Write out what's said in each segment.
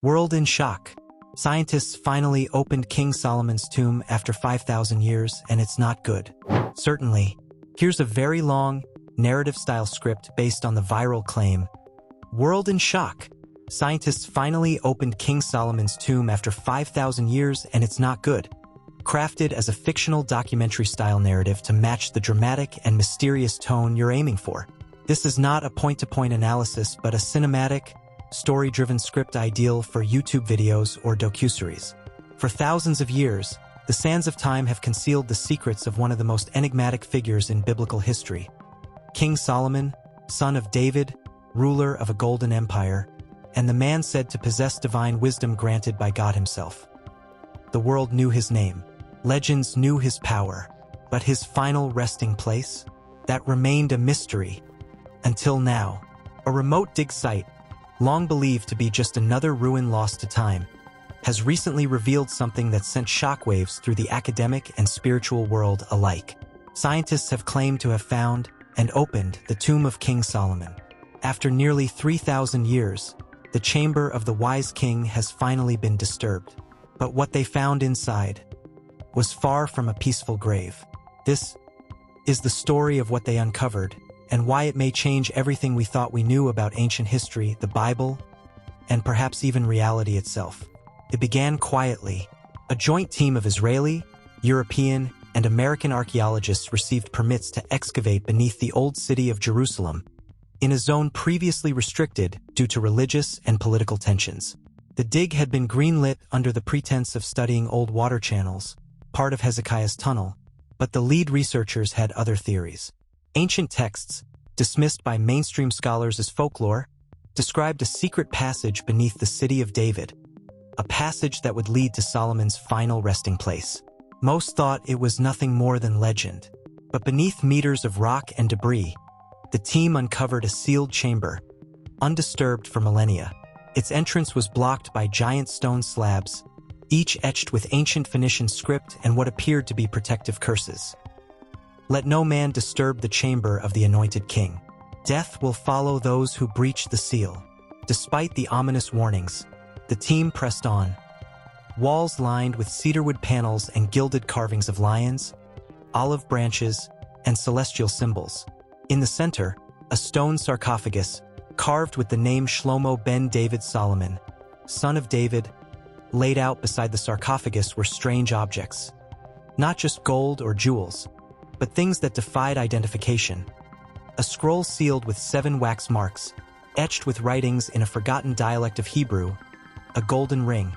World in shock. Scientists finally opened King Solomon's tomb after 5,000 years, and it's not good. Certainly. Here's a very long, narrative-style script based on the viral claim. World in shock. Scientists finally opened King Solomon's tomb after 5,000 years, and it's not good. Crafted as a fictional documentary-style narrative to match the dramatic and mysterious tone you're aiming for. This is not a point-to-point analysis, but a cinematic, story-driven script ideal for YouTube videos or docuseries. For thousands of years, the sands of time have concealed the secrets of one of the most enigmatic figures in biblical history. King Solomon, son of David, ruler of a golden empire, and the man said to possess divine wisdom granted by God himself. The world knew his name. Legends knew his power. But his final resting place? That remained a mystery. Until now, a remote dig site, long believed to be just another ruin lost to time, has recently revealed something that sent shockwaves through the academic and spiritual world alike. Scientists have claimed to have found and opened the tomb of King Solomon. After nearly 3,000 years, the chamber of the wise king has finally been disturbed. But what they found inside was far from a peaceful grave. This is the story of what they uncovered, and why it may change everything we thought we knew about ancient history, the Bible, and perhaps even reality itself. It began quietly. A joint team of Israeli, European, and American archaeologists received permits to excavate beneath the old city of Jerusalem, in a zone previously restricted due to religious and political tensions. The dig had been greenlit under the pretense of studying old water channels, part of Hezekiah's tunnel, but the lead researchers had other theories. Ancient texts, dismissed by mainstream scholars as folklore, described a secret passage beneath the city of David, a passage that would lead to Solomon's final resting place. Most thought it was nothing more than legend, but beneath meters of rock and debris, the team uncovered a sealed chamber, undisturbed for millennia. Its entrance was blocked by giant stone slabs, each etched with ancient Phoenician script and what appeared to be protective curses. Let no man disturb the chamber of the anointed king. Death will follow those who breach the seal. Despite the ominous warnings, the team pressed on. Walls lined with cedarwood panels and gilded carvings of lions, olive branches, and celestial symbols. In the center, a stone sarcophagus, carved with the name Shlomo ben David Solomon, son of David. Laid out beside the sarcophagus were strange objects. Not just gold or jewels, but things that defied identification. A scroll sealed with 7 wax marks, etched with writings in a forgotten dialect of Hebrew, a golden ring,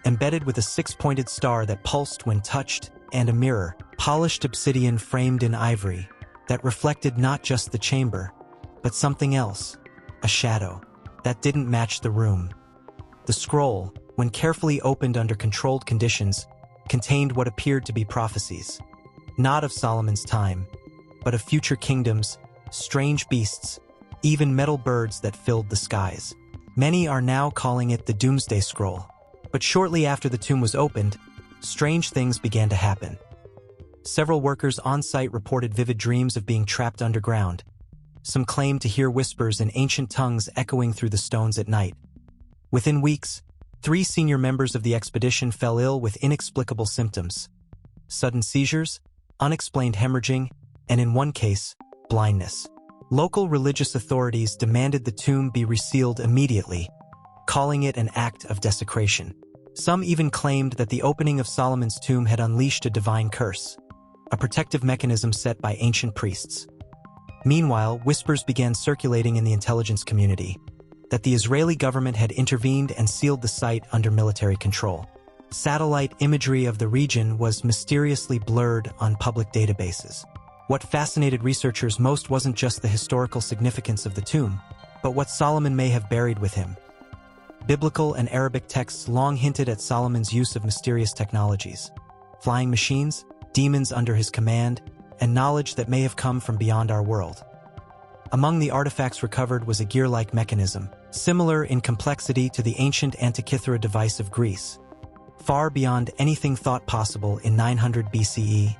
embedded with a 6-pointed star that pulsed when touched, and a mirror, polished obsidian framed in ivory, that reflected not just the chamber, but something else, a shadow, that didn't match the room. The scroll, when carefully opened under controlled conditions, contained what appeared to be prophecies, not of Solomon's time, but of future kingdoms, strange beasts, even metal birds that filled the skies. Many are now calling it the Doomsday Scroll. But shortly after the tomb was opened, strange things began to happen. Several workers on site reported vivid dreams of being trapped underground. Some claimed to hear whispers in ancient tongues echoing through the stones at night. Within weeks, 3 senior members of the expedition fell ill with inexplicable symptoms: sudden seizures, unexplained hemorrhaging, and in one case, blindness. Local religious authorities demanded the tomb be resealed immediately, calling it an act of desecration. Some even claimed that the opening of Solomon's tomb had unleashed a divine curse, a protective mechanism set by ancient priests. Meanwhile, whispers began circulating in the intelligence community that the Israeli government had intervened and sealed the site under military control. Satellite imagery of the region was mysteriously blurred on public databases. What fascinated researchers most wasn't just the historical significance of the tomb, but what Solomon may have buried with him. Biblical and Arabic texts long hinted at Solomon's use of mysterious technologies: flying machines, demons under his command, and knowledge that may have come from beyond our world. Among the artifacts recovered was a gear-like mechanism, similar in complexity to the ancient Antikythera device of Greece, far beyond anything thought possible in 900 BCE.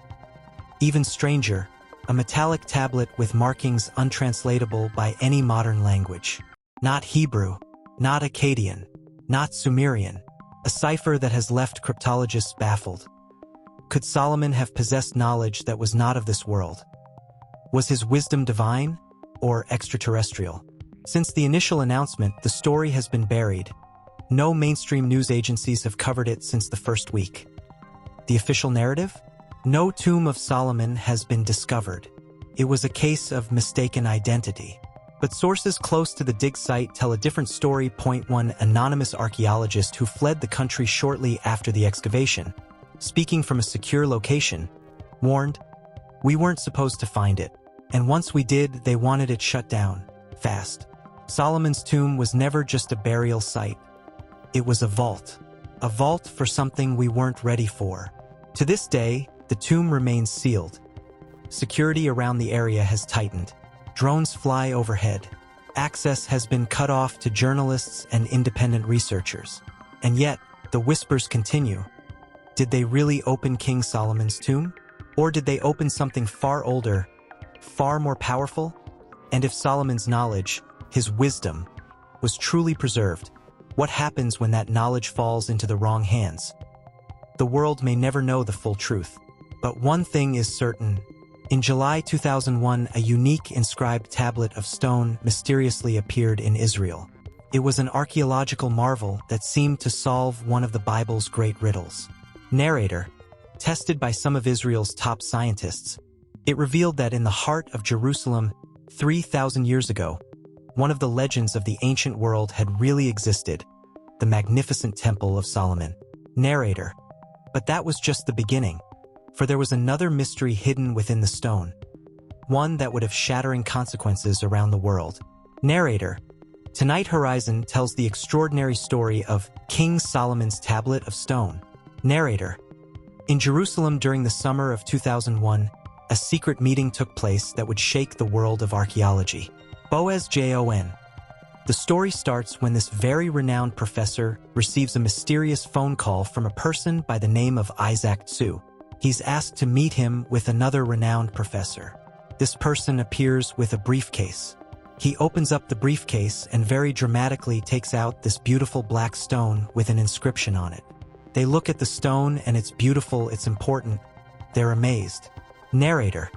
Even stranger, a metallic tablet with markings untranslatable by any modern language. Not Hebrew, not Akkadian, not Sumerian, a cipher that has left cryptologists baffled. Could Solomon have possessed knowledge that was not of this world? Was his wisdom divine or extraterrestrial? Since the initial announcement, the story has been buried. No mainstream news agencies have covered it since the first week. The official narrative? No tomb of Solomon has been discovered. It was a case of mistaken identity. But sources close to the dig site tell a different story. One anonymous archaeologist who fled the country shortly after the excavation, speaking from a secure location, warned, "We weren't supposed to find it. And once we did, they wanted it shut down, fast." Solomon's tomb was never just a burial site. It was a vault for something we weren't ready for. To this day, the tomb remains sealed. Security around the area has tightened. Drones fly overhead. Access has been cut off to journalists and independent researchers. And yet, the whispers continue. Did they really open King Solomon's tomb? Or did they open something far older, far more powerful? And if Solomon's knowledge, his wisdom, was truly preserved, what happens when that knowledge falls into the wrong hands? The world may never know the full truth. But one thing is certain. In July 2001, a unique inscribed tablet of stone mysteriously appeared in Israel. It was an archaeological marvel that seemed to solve one of the Bible's great riddles. Narrator, tested by some of Israel's top scientists, it revealed that in the heart of Jerusalem, 3,000 years ago, one of the legends of the ancient world had really existed, the magnificent Temple of Solomon. Narrator, but that was just the beginning, for there was another mystery hidden within the stone, one that would have shattering consequences around the world. Narrator, tonight Horizon tells the extraordinary story of King Solomon's Tablet of Stone. Narrator, in Jerusalem during the summer of 2001, a secret meeting took place that would shake the world of archaeology. Boaz Jon. The story starts when this very renowned professor receives a mysterious phone call from a person by the name of Isaac Tsu. He's asked to meet him with another renowned professor. This person appears with a briefcase. He opens up the briefcase and very dramatically takes out this beautiful black stone with an inscription on it. They look at the stone and it's beautiful, it's important. They're amazed. Narrator,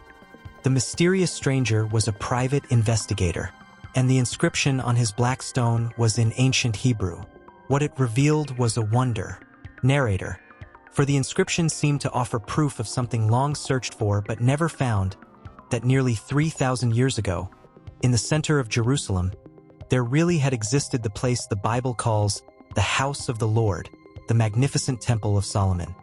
the mysterious stranger was a private investigator, and the inscription on his black stone was in ancient Hebrew. What it revealed was a wonder. Narrator, for the inscription seemed to offer proof of something long searched for but never found, that nearly 3,000 years ago, in the center of Jerusalem, there really had existed the place the Bible calls the house of the Lord, the magnificent Temple of Solomon.